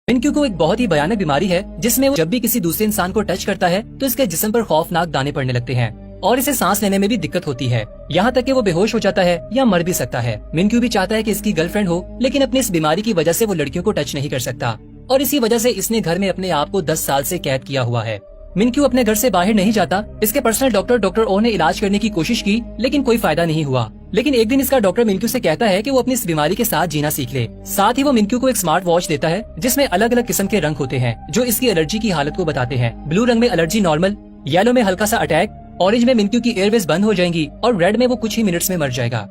मिनक्यू को एक बहुत ही भयानक बीमारी है जिसमें वो जब भी किसी दूसरे इंसान को टच करता है तो इसके जिस्म पर खौफनाक दाने पड़ने लगते हैं और इसे सांस लेने में भी दिक्कत होती है। यहाँ तक कि वो बेहोश हो जाता है या मर भी सकता है। मिनक्यू भी चाहता है कि इसकी गर्लफ्रेंड हो, लेकिन अपनी इस बीमारी की वजह से वो लड़कियों को टच नहीं कर सकता और इसी वजह से इसने घर में अपने आप को 10 साल से कैद किया हुआ है। मिनक्यू अपने घर से बाहर नहीं जाता। इसके पर्सनल डॉक्टर ओ ने इलाज करने की कोशिश की, लेकिन कोई फायदा नहीं हुआ। लेकिन एक दिन इसका डॉक्टर मिनक्यू से कहता है कि वो अपनी इस बीमारी के साथ जीना सीख ले। साथ ही वो मिनक्यू को एक स्मार्ट वॉच देता है जिसमें अलग अलग किस्म के रंग होते हैं जो इसकी एलर्जी की हालत को बताते हैं। ब्लू रंग में एलर्जी नॉर्मल, येलो में हल्का सा अटैक, ऑरेंज में मिनक्यू की एयरवेज बंद हो जाएंगी और रेड में वो कुछ ही मिनट्स में मर जाएगा।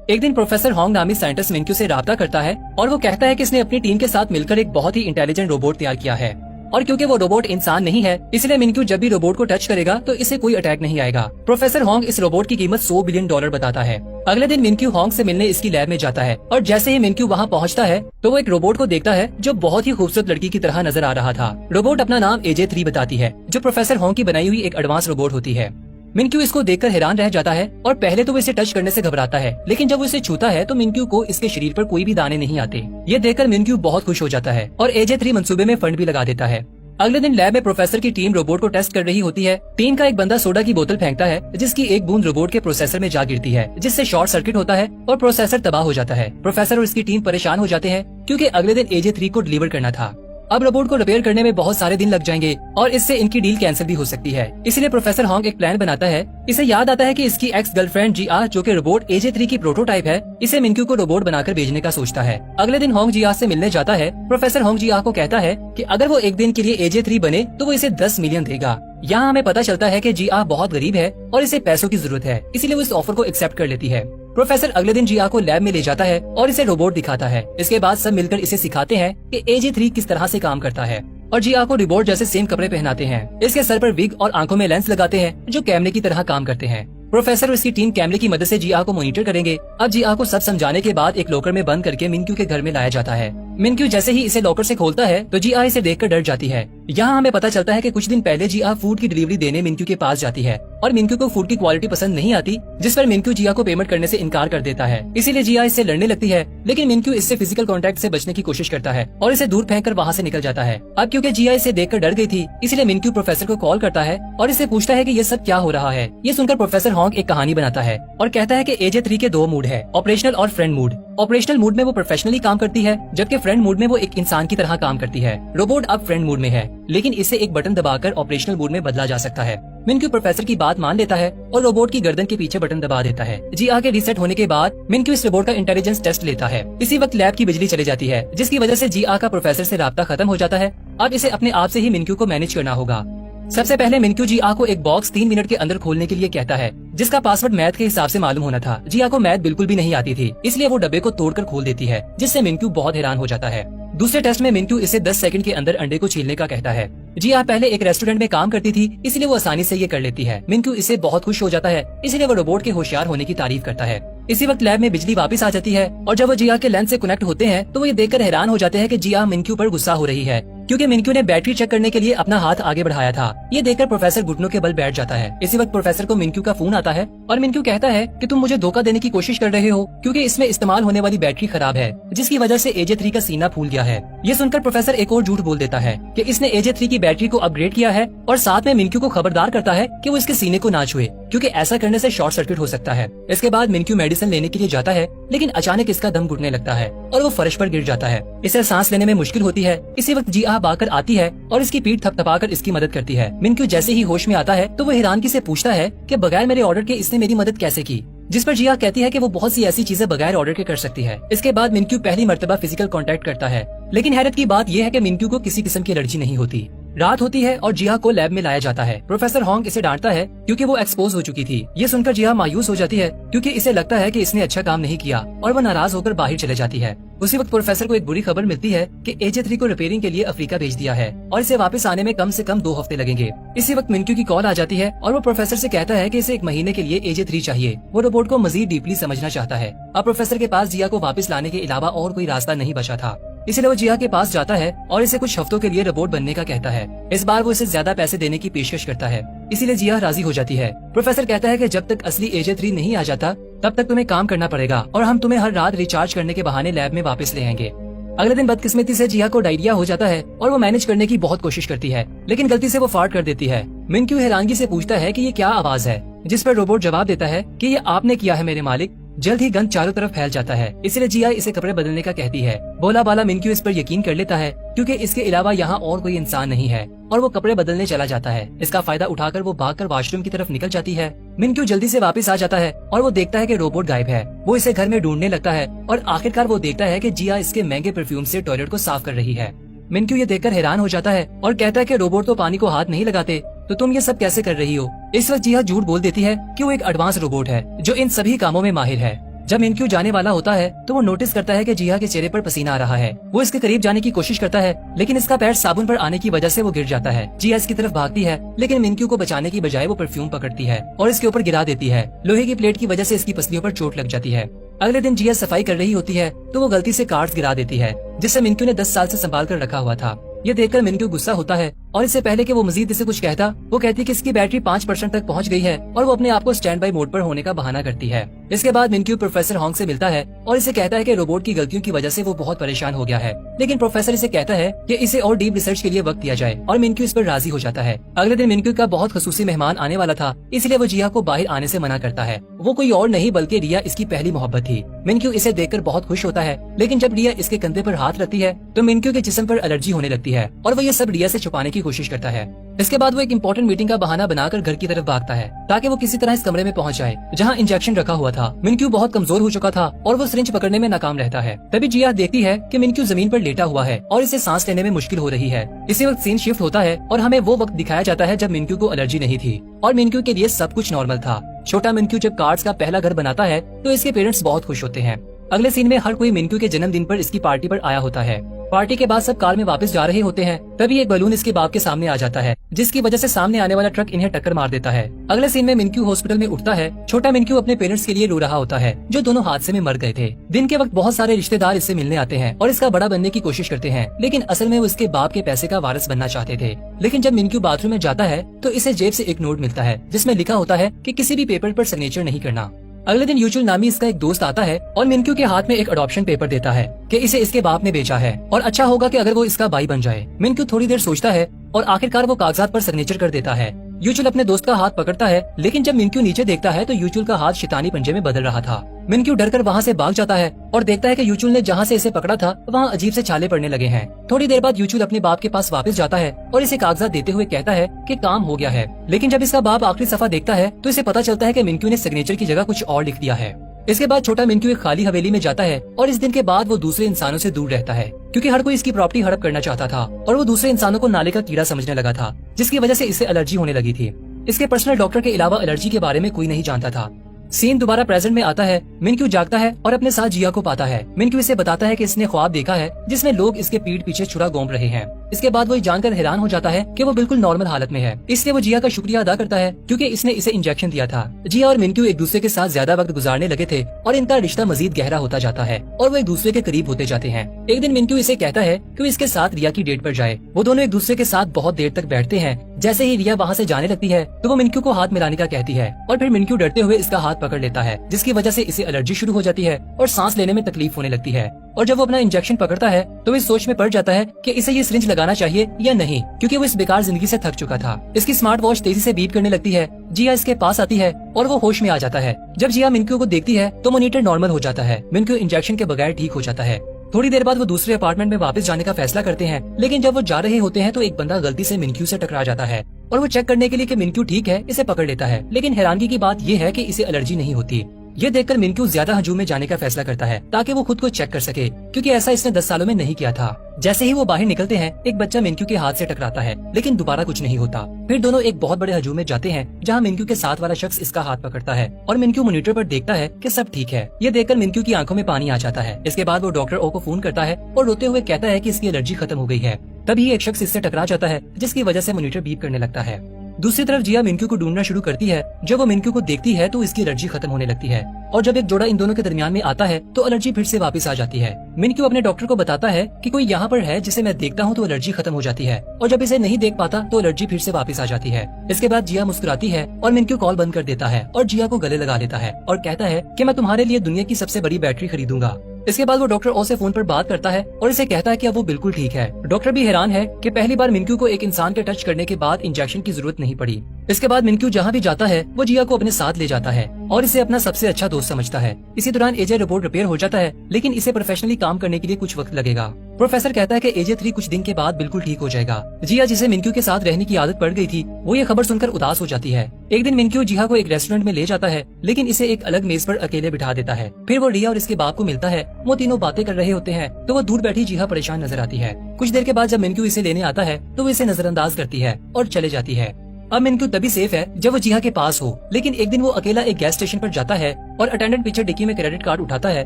एक दिन प्रोफेसर होंग नामी साइंटिस्ट मिनक्यू से राब्ता करता है और वो कहता है कि इसने अपनी टीम के साथ मिलकर एक बहुत ही इंटेलिजेंट रोबोट तैयार किया है और क्योंकि वो रोबोट इंसान नहीं है इसलिए मिनक्यू जब भी रोबोट को टच करेगा तो इसे कोई अटैक नहीं आएगा। प्रोफेसर होंग इस रोबोट की कीमत $100 बिलियन बताता है। अगले दिन मिनक्यू होंग से मिलने इसकी लैब में जाता है और जैसे ही मिनक्यू वहाँ पहुँचता है तो वो एक रोबोट को देखता है जो बहुत ही खूबसूरत लड़की की तरह नजर आ रहा था। रोबोट अपना नाम AJ3 बताती है जो प्रोफेसर होंग की बनाई हुई एक एडवांस रोबोट होती है। मिनक्यू इसको देखकर हैरान रह जाता है और पहले तो वो इसे टच करने से घबराता है, लेकिन जब वो इसे छूता है तो मिनक्यू को इसके शरीर पर कोई भी दाने नहीं आते। ये देखकर मिनक्यू बहुत खुश हो जाता है और AJ3 मंसूबे में फंड भी लगा देता है। अगले दिन लैब में प्रोफेसर की टीम रोबोट को टेस्ट कर रही होती है। टीम का एक बंदा सोडा की बोतल फेंकता है जिसकी एक बूंद रोबोट के प्रोसेसर में जा गिरती है जिससे शॉर्ट सर्किट होता है और प्रोसेसर तबाह हो जाता है। प्रोफेसर और इसकी टीम परेशान हो जाते हैं क्योंकि अगले दिन AJ3 को डिलीवर करना था। अब रोबोट को रिपेयर करने में बहुत सारे दिन लग जाएंगे और इससे इनकी डील कैंसिल भी हो सकती है। इसलिए प्रोफेसर होंग एक प्लान बनाता है। इसे याद आता है कि इसकी एक्स गर्लफ्रेंड GR जो कि रोबोट AJ3 की प्रोटोटाइप है, इसे मिनक्यू को रोबोट बनाकर भेजने का सोचता है। अगले दिन होंग GR से मिलने जाता है। प्रोफेसर होंग GR को कहता है कि अगर वो एक दिन के लिए AJ3 बने तो वो इसे 10 मिलियन देगा। यहाँ हमें पता चलता है कि GR बहुत गरीब है और इसे पैसों की जरूरत है, इसीलिए वो इस ऑफर को एक्सेप्ट कर लेती है। प्रोफेसर अगले दिन GR को लैब में ले जाता है और इसे रोबोट दिखाता है। इसके बाद सब मिलकर इसे सिखाते हैं कि AJ3 किस तरह से काम करता है और GR को रोबोट जैसे सेम कपड़े पहनाते हैं। इसके सर पर विग और आंखों में लेंस लगाते हैं जो कैमरे की तरह काम करते हैं। प्रोफेसर और इसकी टीम कैमरे की मदद से GR को मॉनिटर करेंगे। अब GR को सब समझाने के बाद एक लॉकर में बंद करके मिनक्यू के घर में लाया जाता है। मिनक्यू जैसे ही इसे लॉकर से खोलता है तो GR इसे देखकर डर जाती है। यहाँ हमें पता चलता है कि कुछ दिन पहले GR फूड की डिलीवरी देने मिनक्यू के पास जाती है और मिनक्यू को फूड की क्वालिटी पसंद नहीं आती, जिस पर मिनक्यू GR को पेमेंट करने से इनकार कर देता है। इसीलिए GR इससे लड़ने लगती है, लेकिन मिनक्यू इससे फिजिकल कांटेक्ट से बचने की कोशिश करता है और इसे दूर फेंककर वहाँ से निकल जाता है। अब क्योंकि GR इसे देखकर डर गई थी, इसलिए मिनक्यू प्रोफेसर को कॉल करता है और इसे पूछता है कि ये सब क्या हो रहा है। ये सुनकर प्रोफेसर होंग एक कहानी बनाता है और कहता है कि AJ3 के 2 मूड है, ऑपरेशनल और फ्रेंड मूड। ऑपरेशनल मूड में वो प्रोफेशनली काम करती है, जबकि फ्रेंड मूड में वो एक इंसान की तरह काम करती है। रोबोट अब फ्रेंड मूड में है, लेकिन इसे एक बटन दबाकर ऑपरेशनल मूड में बदला जा सकता है। मिनक्यू प्रोफेसर की बात मान लेता है और रोबोट की गर्दन के पीछे बटन दबा देता है। GR के रीसेट होने के बाद मिनक्यू इस रोबोट का इंटेलिजेंस टेस्ट लेता है। इसी वक्त लैब की बिजली चली जाती है, जिसकी वजह से GR का प्रोफेसर से राब्ता खत्म हो जाता है। अब इसे अपने आप से ही मिनक्यू को मैनेज करना होगा। सबसे पहले मिनक्यू GR को एक बॉक्स 3 मिनट के अंदर खोलने के लिए कहता है, जिसका पासवर्ड मैथ के हिसाब से मालूम होना था। GR को मैथ बिल्कुल भी नहीं आती थी, इसलिए वो डब्बे को तोड़कर खोल देती है, जिससे मिनक्यू बहुत हैरान हो जाता है। दूसरे टेस्ट में मिनक्यू इसे 10 सेकंड के अंदर अंडे को छीलने का कहता है। GR पहले एक रेस्टोरेंट में काम करती थी, इसलिए वो आसानी से ये कर लेती है। मिनक्यू इससे बहुत खुश हो जाता है, इसलिए वो रोबोट के होशियार होने की तारीफ करता है। इसी वक्त लैब में बिजली वापस आ जाती है और जब वो GR के लेंस से कनेक्ट होते हैं तो वो ये देखकर हैरान हो जाते हैं कि GR मिनक्यू पर गुस्सा हो रही है, क्योंकि मिनक्यू ने बैटरी चेक करने के लिए अपना हाथ आगे बढ़ाया था। ये देखकर प्रोफेसर घुटनों के बल बैठ जाता है। इसी वक्त प्रोफेसर को मिनक्यू का फोन आता है और मिनक्यू कहता है कि तुम मुझे धोखा देने की कोशिश कर रहे हो, क्योंकि इसमें इस्तेमाल होने वाली बैटरी खराब है, जिसकी वजह से AJ3 का सीना फूल गया है। ये सुनकर प्रोफेसर एक और झूठ बोल देता है कि इसने AJ3 की बैटरी को अपग्रेड किया है और साथ में मिनक्यू को खबरदार करता है कि वो इसके सीने को ना छुए, क्योंकि ऐसा करने से शॉर्ट सर्किट हो सकता है। इसके बाद मिनक्यू मेडिसिन लेने के लिए जाता है, लेकिन अचानक इसका दम घुटने लगता है और वो फर्श पर गिर जाता है। इसे सांस लेने में मुश्किल होती है। इसी वक्त GR बाकर आती है और इसकी पीठ थपथपाकर इसकी मदद करती है। मिनक्यू जैसे ही होश में आता है तो वो हैरानगी से पूछता है कि बगैर मेरे ऑर्डर के इसने मेरी मदद कैसे की, जिस पर GR कहती है कि वो बहुत सी ऐसी चीजें बगैर ऑर्डर के कर सकती है। इसके बाद मिनक्यू पहली मर्तबा फिजिकल कांटेक्ट करता है, लेकिन हैरत की बात यह है कि मिनक्यू को किसी किस्म की एलर्जी नहीं होती। रात होती है और GR को लैब में लाया जाता है। प्रोफेसर होंग इसे डांटता है क्योंकि वो एक्सपोज हो चुकी थी। ये सुनकर GR मायूस हो जाती है क्योंकि इसे लगता है कि इसने अच्छा काम नहीं किया और वो नाराज होकर बाहर चले जाती है। उसी वक्त प्रोफेसर को एक बुरी खबर मिलती है कि AJ3 को रिपेयरिंग के लिए अफ्रीका भेज दिया है और इसे वापस आने में कम से कम 2 हफ्ते लगेंगे। इसी वक्त मिनक्यू की कॉल आ जाती है और वो प्रोफेसर से कहता है कि इसे 1 महीने के लिए AJ3 चाहिए। वो रोबोट को मजीद डीपली समझना चाहता है। अब प्रोफेसर के पास GR को वापस लाने के अलावा और कोई रास्ता नहीं बचा था, इसलिए वो GR के पास जाता है और इसे कुछ हफ्तों के लिए रोबोट बनने का कहता है। इस बार वो इसे ज्यादा पैसे देने की पेशकश करता है, इसीलिए GR राजी हो जाती है। प्रोफेसर कहता है कि जब तक असली AJ3 नहीं आ जाता तब तक तुम्हें काम करना पड़ेगा और हम तुम्हें हर रात रिचार्ज करने के बहाने लैब में वापस ले आएंगे। अगले दिन बदकिस्मती से जिया को डायरिया हो जाता है और वो मैनेज करने की बहुत कोशिश करती है, लेकिन गलती से वो फार्ट कर देती है। मिनक्यू हैरानगी से पूछता है कि ये क्या आवाज है, जिस पर रोबोट जवाब देता है कि ये आपने किया है मेरे मालिक। जल्द ही गंध चारों तरफ फैल जाता है, इसलिए जिया इसे कपड़े बदलने का कहती है। बोला बाला मिनक्यू इस पर यकीन कर लेता है क्योंकि इसके अलावा यहाँ और कोई इंसान नहीं है, और वो कपड़े बदलने चला जाता है। इसका फायदा उठाकर वो भागकर वॉशरूम की तरफ निकल जाती है। मिनक्यू जल्दी से वापस आ जाता है और वो देखता है कि रोबोट गायब है। वो इसे घर में ढूंढने लगता है और आखिरकार वो देखता है कि जिया इसके महंगे परफ्यूम से टॉयलेट को साफ कर रही है। मिनक्यू ये देखकर हैरान हो जाता है और कहता है कि रोबोट तो पानी को हाथ नहीं लगाते, तो तुम ये सब कैसे कर रही हो। इस वक्त जिया झूठ बोल देती है कि वो एक एडवांस रोबोट है जो इन सभी कामों में माहिर है। जब मिनक्यू जाने वाला होता है तो वो नोटिस करता है कि जिया के चेहरे पर पसीना आ रहा है। वो इसके करीब जाने की कोशिश करता है, लेकिन इसका पैर साबुन पर आने की वजह से वो गिर जाता है। जिया इसकी तरफ भागती है, लेकिन मिनक्यू को बचाने की बजाय वो परफ्यूम पकड़ती है और इसके ऊपर गिरा देती है। लोहे की प्लेट की वजह से इसकी पसलियों पर चोट लग जाती है। अगले दिन जिया सफाई कर रही होती है तो वो गलती से कार्ड्स गिरा देती है, जिससे मिनक्यू ने 10 साल से संभाल कर रखा हुआ था। ये देखकर मिनक्यू गुस्सा होता है और इससे पहले कि वो मजीद इसे कुछ कहता, वो कहती कि इसकी बैटरी 5% तक पहुंच गई है और वो अपने आप को स्टैंड बाई मोड पर होने का बहाना करती है। इसके बाद मिनक्यू प्रोफेसर हॉन्ग से मिलता है और इसे कहता है कि रोबोट की गलतियों की वजह से वो बहुत परेशान हो गया है, लेकिन प्रोफेसर इसे कहता है कि इसे और डीप रिसर्च के लिए वक्त दिया जाए, और मिनक्यू इस पर राजी हो जाता है। अगले दिन मिनक्यू का बहुत खसूसी मेहमान आने वाला था, इसलिए वो जिया को बाहर आने से मना करता है। वो कोई और नहीं बल्कि रिया इसकी पहली मोहब्बत थी। मिनक्यू इसे देखकर बहुत खुश होता है, लेकिन जब रिया इसके कंधे पर हाथ रखती है तो मिनक्यू के जिस्म पर एलर्जी होने लगती है और वो ये सब रिया से छुपाने की कोशिश करता है। इसके बाद वो एक इम्पोर्टेंट मीटिंग का बहाना बनाकर घर की तरफ भागता है ताकि वो किसी तरह इस कमरे में पहुंच जाए जहां इंजेक्शन रखा हुआ था। मिनक्यू बहुत कमजोर हो चुका था और वो सिरिंज पकड़ने में नाकाम रहता है। तभी जिया देखती है कि मिनक्यू जमीन पर लेटा हुआ है और इसे सांस लेने में मुश्किल हो रही है। इसी वक्त सीन शिफ्ट होता है और हमें वो वक्त दिखाया जाता है जब मिनक्यू को एलर्जी नहीं थी और मिनक्यू के लिए सब कुछ नॉर्मल था। छोटा मिनक्यू जब कार्ड्स का पहला घर बनाता है तो इसके पेरेंट्स बहुत खुश होते हैं। अगले सीन में हर कोई मिनक्यू के जन्मदिन पर इसकी पार्टी पर आया होता है। पार्टी के बाद सब कार में वापस जा रहे होते हैं, तभी एक बलून इसके बाप के सामने आ जाता है, जिसकी वजह से सामने आने वाला ट्रक इन्हें टक्कर मार देता है। अगले सीन में मिनक्यू हॉस्पिटल में उठता है। छोटा मिनक्यू अपने पेरेंट्स के लिए रो रहा होता है जो दोनों हादसे में मर गए थे। दिन के वक्त बहुत सारे रिश्तेदार इससे मिलने आते हैं और इसका बड़ा बनने की कोशिश करते हैं, लेकिन असल में वो इसके बाप के पैसे का वारिस बनना चाहते थे। लेकिन जब मिनक्यू बाथरूम में जाता है तो इसे जेब से एक नोट मिलता है जिसमें लिखा होता है कि किसी भी पेपर पर सिग्नेचर नहीं करना। अगले दिन यूचुल नामी इसका एक दोस्त आता है और मिनक्यू के हाथ में एक अडॉप्शन पेपर देता है कि इसे इसके बाप ने बेचा है और अच्छा होगा कि अगर वो इसका भाई बन जाए। मिनक्यू थोड़ी देर सोचता है और आखिरकार वो कागजात पर सिग्नेचर कर देता है। यूचुल अपने दोस्त का हाथ पकड़ता है, लेकिन जब मिनक्यू नीचे देखता है तो यूचुल का हाथ शैतानी पंजे में बदल रहा था। मिनक्यू डरकर वहाँ से भाग जाता है और देखता है कि यूचुल ने जहाँ से इसे पकड़ा था वहाँ अजीब से छाले पड़ने लगे हैं। थोड़ी देर बाद यूचुल अपने बाप के पास वापस जाता है और इसे कागजात देते हुए कहता है कि काम हो गया है। लेकिन जब इसका बाप आखिरी सफा देखता है तो इसे पता चलता है कि मिनक्यू ने सिग्नेचर की जगह कुछ और लिख दिया है। इसके बाद छोटा मिनक्यू एक खाली हवेली में जाता है और इस दिन के बाद वो दूसरे इंसानों से दूर रहता है क्योंकि हर कोई इसकी प्रॉपर्टी हड़प करना चाहता था और वो दूसरे इंसानों को नाले का कीड़ा समझने लगा था, जिसकी वजह से इसे एलर्जी होने लगी थी। इसके पर्सनल डॉक्टर के अलावा एलर्जी के बारे में कोई नहीं जानता था। सीन दोबारा प्रेजेंट में आता है। मिनक्यू जागता है और अपने साथ जिया को पाता है। मिनक्यू इसे बताता है कि इसने ख्वाब देखा है जिसमें लोग इसके पीठ पीछे छुरा घोंप रहे हैं। इसके बाद वो जानकर हैरान हो जाता है कि वो बिल्कुल नॉर्मल हालत में है, इसलिए वो जिया का शुक्रिया अदा करता है क्योंकि इसने इसे इंजेक्शन दिया था। जिया और मिनक्यू एक दूसरे के साथ ज्यादा वक्त गुजारने लगे थे और इनका रिश्ता मजीद गहरा होता जाता है और वो एक दूसरे के करीब होते जाते हैं। एक दिन मिनक्यू इसे कहता है कि वो इसके साथ रिया की डेट पर जाए। वो दोनों एक दूसरे के साथ बहुत देर तक बैठते हैं। जैसे ही रिया वहाँ से जाने लगती है तो वो मिनक्यू को हाथ मिलाने का कहती है और फिर मिनक्यू डरते हुए इसका हाथ पकड़ लेता है, जिसकी वजह से इसे एलर्जी शुरू हो जाती है और सांस लेने में तकलीफ होने लगती है। और जब वो अपना इंजेक्शन पकड़ता है तो वो इस सोच में पड़ जाता है कि इसे ये सिरिंज लगाना चाहिए या नहीं, क्योंकि वो इस बेकार जिंदगी से थक चुका था। इसकी स्मार्ट वॉच तेजी से बीप करने लगती है। जिया इसके पास आती है और वो होश में आ जाता है। जब जिया मिनक्यू को देखती है तो मॉनिटर नॉर्मल हो जाता है। मिनक्यू इंजेक्शन के बगैर ठीक हो जाता है। थोड़ी देर बाद वो दूसरे अपार्टमेंट में वापस जाने का फैसला करते हैं, लेकिन जब वो जा रहे होते हैं तो एक बंदा गलती से मिनक्यू से टकरा जाता है और वो चेक करने के लिए कि मिनक्यू ठीक है इसे पकड़ लेता है। लेकिन हैरानगी की बात ये है कि इसे एलर्जी नहीं होती। ये देखकर मिनक्यू ज्यादा हजूम में जाने का फैसला करता है ताकि वो खुद को चेक कर सके, क्योंकि ऐसा इसने 10 सालों में नहीं किया था। जैसे ही वो बाहर निकलते हैं एक बच्चा मिनक्यू के हाथ से टकराता है, लेकिन दोबारा कुछ नहीं होता। फिर दोनों एक बहुत बड़े हजूम में जाते हैं जहाँ मिनक्यू के साथ वाला शख्स इसका हाथ पकड़ता है और मिनक्यू मॉनिटर पर देखता है कि सब ठीक है। ये देखकर मिनक्यू की आंखों में पानी आ जाता है। इसके बाद वो डॉक्टर ओ को फोन करता है और रोते हुए कहता है कि इसकी एलर्जी खत्म हो गई है। तभी एक शख्स इससे टकरा जाता है जिसकी वजह से मॉनिटर बीप करने लगता है। दूसरी तरफ जिया मिनक्यू को ढूंढना शुरू करती है। जब वो मिनक्यू को देखती है तो इसकी एलर्जी खत्म होने लगती है और जब एक जोड़ा इन दोनों के दरमियान में आता है तो एलर्जी फिर से वापस आ जाती है। मिनक्यू अपने डॉक्टर को बताता है कि कोई यहाँ पर है जिसे मैं देखता हूँ तो एलर्जी खत्म हो जाती है, और जब इसे नहीं देख पाता तो एलर्जी फिर से वापस आ जाती है। इसके बाद जिया मुस्कुराती है और मिनक्यू कॉल बंद कर देता है और जिया को गले लगा लेता है और कहता है कि मैं तुम्हारे लिए दुनिया की सबसे बड़ी बैटरी खरीदूंगा। इसके बाद वो डॉक्टर ओ से फोन पर बात करता है और इसे कहता है कि अब वो बिल्कुल ठीक है। डॉक्टर भी हैरान है कि पहली बार मिनक्यू को एक इंसान के टच करने के बाद इंजेक्शन की जरूरत नहीं पड़ी। इसके बाद मिनक्यू जहाँ भी जाता है वो जिया को अपने साथ ले जाता है और इसे अपना सबसे अच्छा दोस्त समझता है। इसी दौरान एजे रोबोट रिपेयर हो जाता है, लेकिन इसे प्रोफेशनली काम करने के लिए कुछ वक्त लगेगा। प्रोफेसर कहता है कि एजे 3 कुछ दिन के बाद बिल्कुल ठीक हो जाएगा। जिया, जिसे मिनक्यू के साथ रहने की आदत पड़ गई थी, वो ये खबर सुनकर उदास हो जाती है। एक दिन मिनक्यू जिया को एक रेस्टोरेंट में ले जाता है, लेकिन इसे एक अलग मेज पर अकेले बिठा देता है। फिर वो रिया और इसके बाप को मिलता है। वो तीनों बातें कर रहे होते हैं तो वो दूर बैठी जिया परेशान नजर आती है। कुछ देर के बाद जब मिनक्यू इसे लेने आता है तो वो इसे नजरअंदाज करती है और चले जाती है। अब मिनक्यू तभी सेफ है जब वो जिया के पास हो, लेकिन एक दिन वो अकेला एक गैस स्टेशन पर जाता है और अटेंडेंट पीछे डिक्की में क्रेडिट कार्ड उठाता है।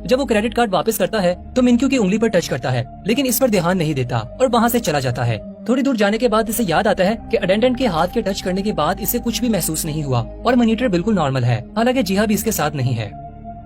जब वो क्रेडिट कार्ड वापस करता है तो मिनक्यू की उंगली पर टच करता है, लेकिन इस पर ध्यान नहीं देता और वहाँ से चला जाता है। थोड़ी दूर जाने के बाद इसे याद आता है कि अटेंडेंट के हाथ के टच करने के बाद इसे कुछ भी महसूस नहीं हुआ और मॉनिटर बिल्कुल नॉर्मल है, हालांकि जिया भी इसके साथ नहीं है।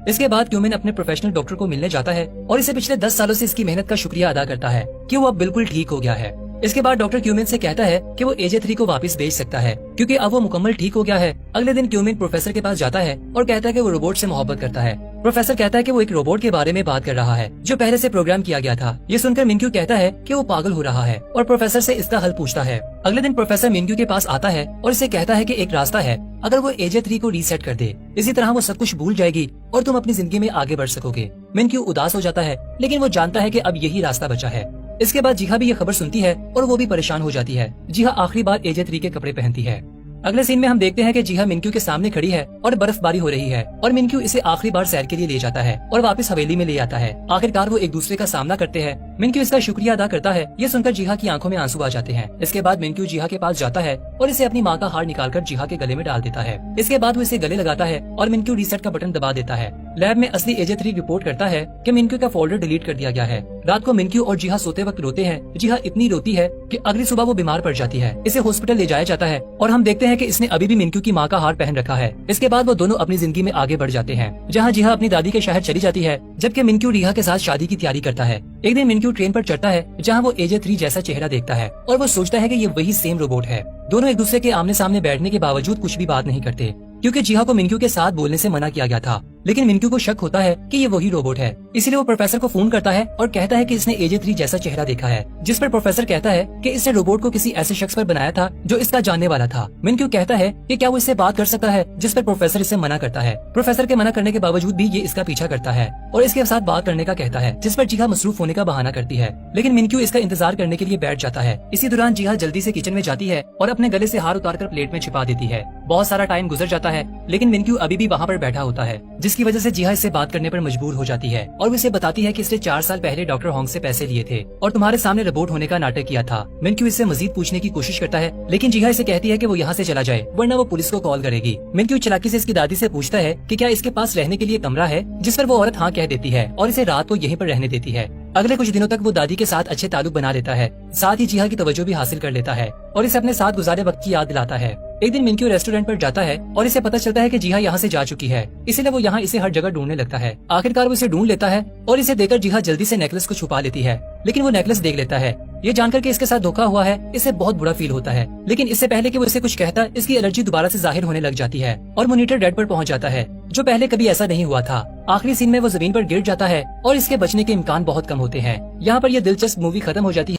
इसके बाद क्यूमिन अपने प्रोफेशनल डॉक्टर को मिलने जाता है और इसे पिछले 10 सालों से इसकी मेहनत का शुक्रिया अदा करता है कि वो अब बिल्कुल ठीक हो गया है। इसके बाद डॉक्टर क्यूमिन से कहता है कि वो एजे 3 को वापस भेज सकता है क्योंकि अब वो मुकम्मल ठीक हो गया है। अगले दिन क्यूमिन प्रोफेसर के पास जाता है और कहता है कि वो रोबोट से मोहब्बत करता है। प्रोफेसर कहता है कि वो एक रोबोट के बारे में बात कर रहा है जो पहले से प्रोग्राम किया गया था। ये सुनकर मिनक्यू कहता है कि वो पागल हो रहा है और प्रोफेसर से इसका हल पूछता है। अगले दिन प्रोफेसर मिनक्यू के पास आता है और इसे कहता है कि एक रास्ता है, अगर वो एजे 3 को रीसेट कर दे, इसी तरह वो सब कुछ भूल जाएगी और तुम अपनी जिंदगी में आगे बढ़ सकोगे। मिनक्यू उदास हो जाता है, लेकिन वो जानता है कि अब यही रास्ता बचा है। इसके बाद जिहा भी ये खबर सुनती है और वो भी परेशान हो जाती है। जिहा आखिरी बार एजे 3 के कपड़े पहनती है। अगले सीन में हम देखते हैं कि जिहा मिनक्यू के सामने खड़ी है और बर्फबारी हो रही है और मिनक्यू इसे आखिरी बार सैर के लिए ले जाता है और वापस हवेली में ले आता है। आखिरकार वो एक दूसरे का सामना करते हैं। मिनक्यू इसका शुक्रिया अदा करता है। ये सुनकर जिहा की आंखों में आंसू आ जाते हैं। इसके बाद मिनक्यू जिहा के पास जाता है और इसे अपनी माँ का हार निकालकर जिहा के गले में डाल देता है। इसके बाद वो इसे गले लगाता है और मिनक्यू रीसेट का बटन दबा देता है। लैब में असली एजे 3 रिपोर्ट करता है कि मिनक्यू का फोल्डर डिलीट कर दिया गया है। रात को मिनक्यू और जिहा सोते वक्त रोते हैं। जिहा इतनी रोती है कि अगली सुबह वो बीमार पड़ जाती है। इसे हॉस्पिटल ले जाया जाता है और हम देखते हैं कि इसने अभी भी मिनक्यू की माँ का हार पहन रखा है। इसके बाद वो दोनों अपनी जिंदगी में आगे बढ़ जाते हैं, जहाँ जिहा अपनी दादी के शहर चली जाती है, जबकि मिनक्यू रिहा के साथ शादी की तैयारी करता है। एक दिन मिनक्यू ट्रेन पर चढ़ता है, जहाँ वो एजे 3 जैसा चेहरा देखता है और वो सोचता है कि ये वही सेम रोबोट है। दोनों एक दूसरे के आमने सामने बैठने के बावजूद कुछ भी बात नहीं करते, क्योंकि जिहा को मिनक्यू के साथ बोलने से मना किया गया था। लेकिन मिनक्यू को शक होता है कि ये वही रोबोट है, इसलिए वो प्रोफेसर को फोन करता है और कहता है कि इसने एजे 3 जैसा चेहरा देखा है। जिस पर प्रोफेसर कहता है कि इसने रोबोट को किसी ऐसे शख्स पर बनाया था जो इसका जानने वाला था। मिनक्यू कहता है कि क्या वो इससे बात कर सकता है, जिस पर प्रोफेसर इसे मना करता है। प्रोफेसर के मना करने के बावजूद भी ये इसका पीछा करता है और इसके साथ बात करने का कहता है, जिस पर जिहा मसरूफ होने का बहाना करती है। लेकिन मिनक्यू इसका इंतजार करने के लिए बैठ जाता है। इसी दौरान जिहा जल्दी से किचन में जाती है और अपने गले से हार उतारकर प्लेट में छिपा देती है। बहुत सारा टाइम गुजर जाता है, लेकिन मिनक्यू अभी भी वहाँ पर बैठा होता है, जिसकी वजह से जिहा इससे बात करने पर मजबूर हो जाती है और वो इसे बताती है कि इसने 4 साल पहले डॉक्टर होंग से पैसे लिए थे और तुम्हारे सामने रोबोट होने का नाटक किया था। मिनक्यू इससे मजीद पूछने की कोशिश करता है, लेकिन जिहा इसे कहती है कि वो यहाँ से चला जाए, वरना वो पुलिस को कॉल करेगी। मिनक्यू चालाकी से इसकी दादी से पूछता है कि क्या इसके पास रहने के लिए कमरा है, जिस पर वो औरत हाँ कह देती है और इसे रात को यहीं पर रहने देती है। अगले कुछ दिनों तक वो दादी के साथ अच्छे ताल्लुक बना लेता है, साथ ही जिहा की तवज्जो भी हासिल कर लेता है और इसे अपने साथ गुजारे वक्त की याद दिलाता है। एक दिन मिनक्यू रेस्टोरेंट पर जाता है और इसे पता चलता है कि जिहा यहाँ से जा चुकी है, इसीलिए वो यहाँ इसे हर जगह ढूंढने लगता है। आखिरकार वो इसे ढूंढ लेता है और इसे देखकर जिहा जल्दी से नेकलेस को छुपा लेती है, लेकिन वो नेकलेस देख लेता है। ये जानकर कि इसके साथ धोखा हुआ है, इसे बहुत बुरा फील होता है, लेकिन इससे पहले कि वो इसे कुछ कहता, इसकी एलर्जी दोबारा से जाहिर होने लग जाती है और मॉनिटर डेड पर पहुंच जाता है, जो पहले कभी ऐसा नहीं हुआ था। आखिरी सीन में वो जमीन पर गिर जाता है और इसके बचने के इम्कान बहुत कम होते हैं। यहाँ पर यह दिलचस्प मूवी खत्म हो जाती है।